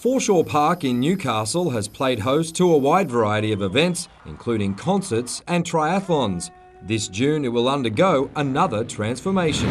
Foreshore Park in Newcastle has played host to a wide variety of events, including concerts and triathlons. This June it will undergo another transformation.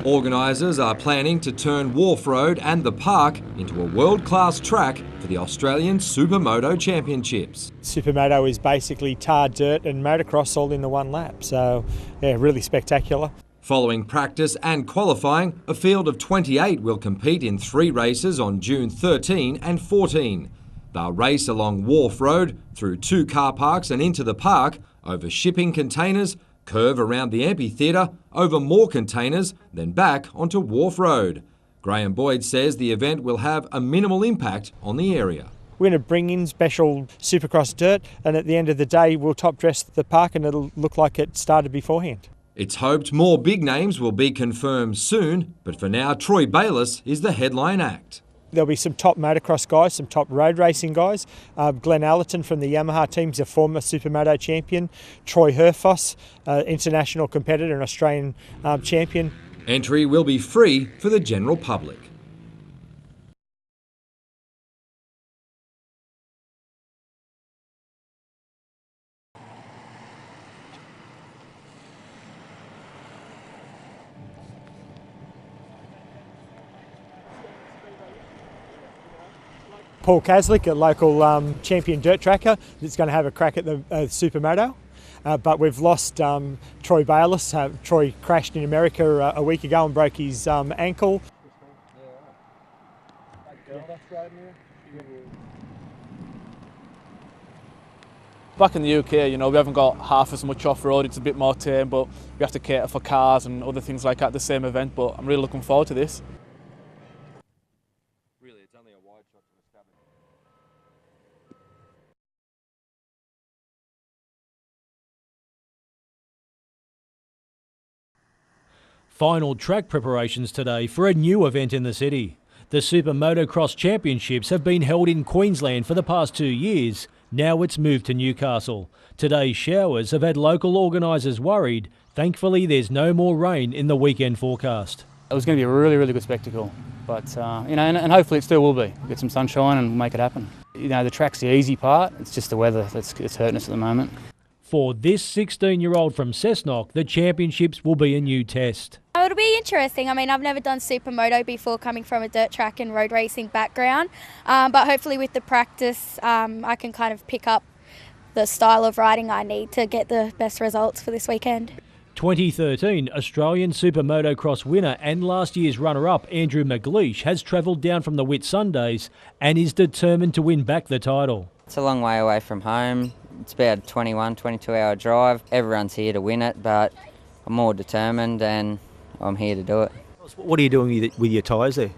Organisers are planning to turn Wharf Road and the park into a world-class track for the Australian Supermoto Championships. Supermoto is basically tar, dirt and motocross all in the one lap, so yeah, really spectacular. Following practice and qualifying, a field of 28 will compete in 3 races on June 13 and 14. They'll race along Wharf Road, through 2 car parks and into the park, over shipping containers, curve around the amphitheatre, over more containers, then back onto Wharf Road. Graham Boyd says the event will have a minimal impact on the area. We're going to bring in special Supercross dirt, and at the end of the day we'll top dress the park and it'll look like it started beforehand. It's hoped more big names will be confirmed soon, but for now Troy Bayliss is the headline act. There'll be some top motocross guys, some top road racing guys. Glenn Allerton from the Yamaha team is a former Supermoto champion. Troy Herfoss, international competitor and Australian champion. Entry will be free for the general public. Paul Kaslik, a local champion dirt tracker, is going to have a crack at the Supermoto. But we've lost Troy Bayliss. Troy crashed in America a week ago and broke his ankle. Back in the UK, you know, we haven't got half as much off-road, it's a bit more tame, but we have to cater for cars and other things like that at the same event, but I'm really looking forward to this. Really, it's only a wide shot to establish. Final track preparations today for a new event in the city. The Supermoto Cross Championships have been held in Queensland for the past 2 years. Now it's moved to Newcastle. Today's showers have had local organisers worried. Thankfully, there's no more rain in the weekend forecast. It was going to be a really, really good spectacle, but you know, and hopefully it still will be. Get some sunshine and make it happen. You know, the track's the easy part. It's just the weather that's hurting us at the moment. For this 16-year-old from Cessnock, the championships will be a new test. It'll be interesting. I mean, I've never done Supermoto before, coming from a dirt track and road racing background, but hopefully with the practice I can kind of pick up the style of riding I need to get the best results for this weekend. 2013 Australian Supermoto Cross winner and last year's runner-up Andrew McLeish has travelled down from the Whitsundays and is determined to win back the title. It's a long way away from home. It's about a 22 hour drive. Everyone's here to win it, but I'm more determined and I'm here to do it. What are you doing with your tyres there?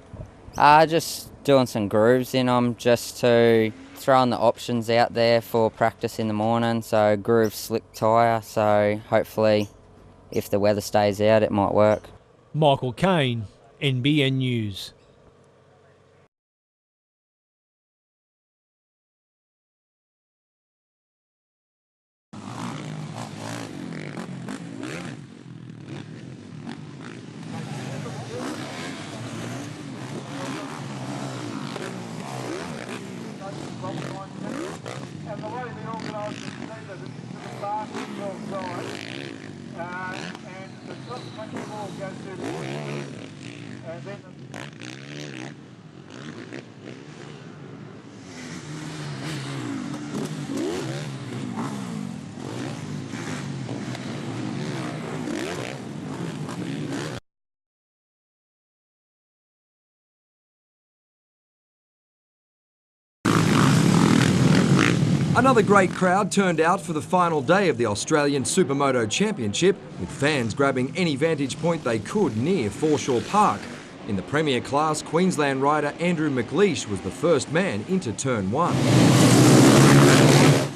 Just doing some grooves in them, just to throwing the options out there for practice in the morning. So groove slick tyre, so hopefully if the weather stays out it might work. Michael Kane, NBN News. And the way the organisers do that is into the park outside, and the top 24 goes through the woods, and then Another great crowd turned out for the final day of the Australian Supermoto Championship, with fans grabbing any vantage point they could near Foreshore Park. In the Premier Class, Queensland rider Andrew McLeish was the first man into Turn 1.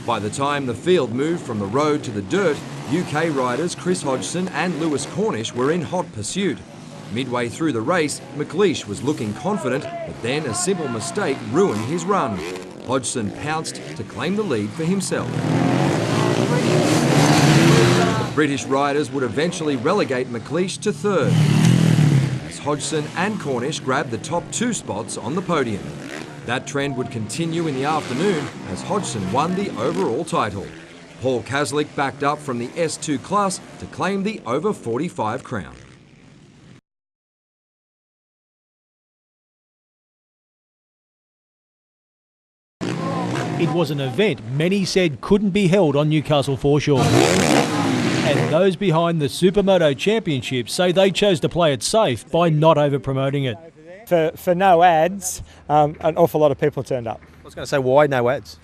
By the time the field moved from the road to the dirt, UK riders Chris Hodgson and Lewis Cornish were in hot pursuit. Midway through the race, McLeish was looking confident, but then a simple mistake ruined his run. Hodgson pounced to claim the lead for himself. British riders would eventually relegate McLeish to third, as Hodgson and Cornish grabbed the top 2 spots on the podium. That trend would continue in the afternoon as Hodgson won the overall title. Paul Kaslik backed up from the S2 class to claim the over 45 crown. It was an event many said couldn't be held on Newcastle foreshore. And those behind the Supermoto Championship say they chose to play it safe by not over-promoting it. For no ads, an awful lot of people turned up. I was going to say, why no ads?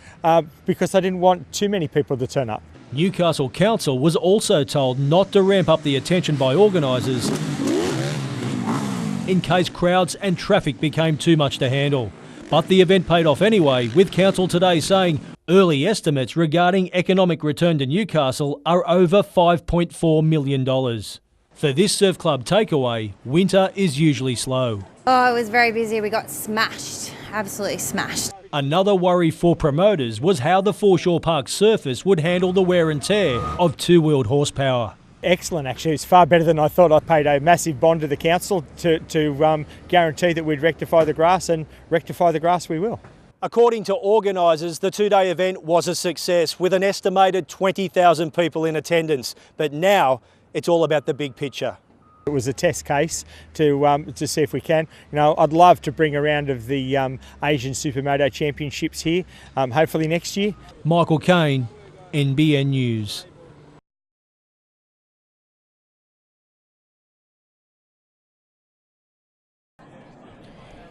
Because I didn't want too many people to turn up. Newcastle Council was also told not to ramp up the attention by organisers in case crowds and traffic became too much to handle. But the event paid off anyway, with Council today saying early estimates regarding economic return to Newcastle are over $5.4 million. For this surf club takeaway, winter is usually slow. Oh, it was very busy. We got smashed, absolutely smashed. Another worry for promoters was how the foreshore park surface would handle the wear and tear of two-wheeled horsepower. Excellent, actually. It's far better than I thought. I paid a massive bond to the council to guarantee that we'd rectify the grass, and rectify the grass we will. According to organisers, the two-day event was a success with an estimated 20,000 people in attendance. But now it's all about the big picture. It was a test case to see if we can. You know, I'd love to bring a round of the Asian Supermoto Championships here, hopefully next year. Michael Kane, NBN News.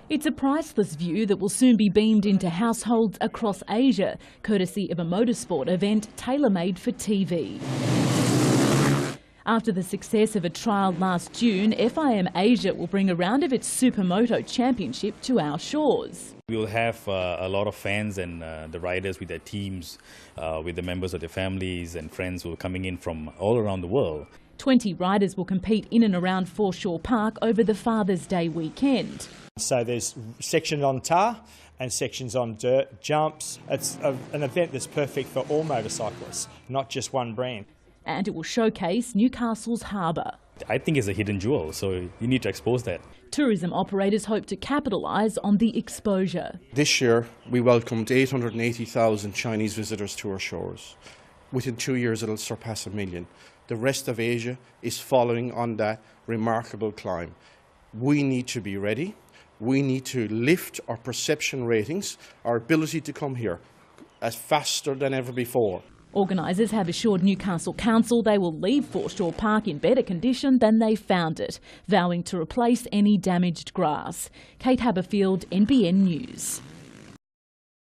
It's a priceless view that will soon be beamed into households across Asia, courtesy of a motorsport event tailor-made for TV. After the success of a trial last June, FIM Asia will bring a round of its Supermoto Championship to our shores. We will have a lot of fans and the riders with their teams, with the members of their families and friends who are coming in from all around the world. 20 riders will compete in and around Foreshore Park over the Father's Day weekend. So there's sections on tar and sections on dirt, jumps. It's an event that's perfect for all motorcyclists, not just one brand. And it will showcase Newcastle's harbour. I think it's a hidden jewel, so you need to expose that. Tourism operators hope to capitalise on the exposure. This year we welcomed 880,000 Chinese visitors to our shores. Within 2 years it'll surpass 1 million. The rest of Asia is following on that remarkable climb. We need to be ready. We need to lift our perception ratings, our ability to come here, as faster than ever before. Organisers have assured Newcastle Council they will leave Foreshore Park in better condition than they found it, vowing to replace any damaged grass. Kate Haberfield, NBN News.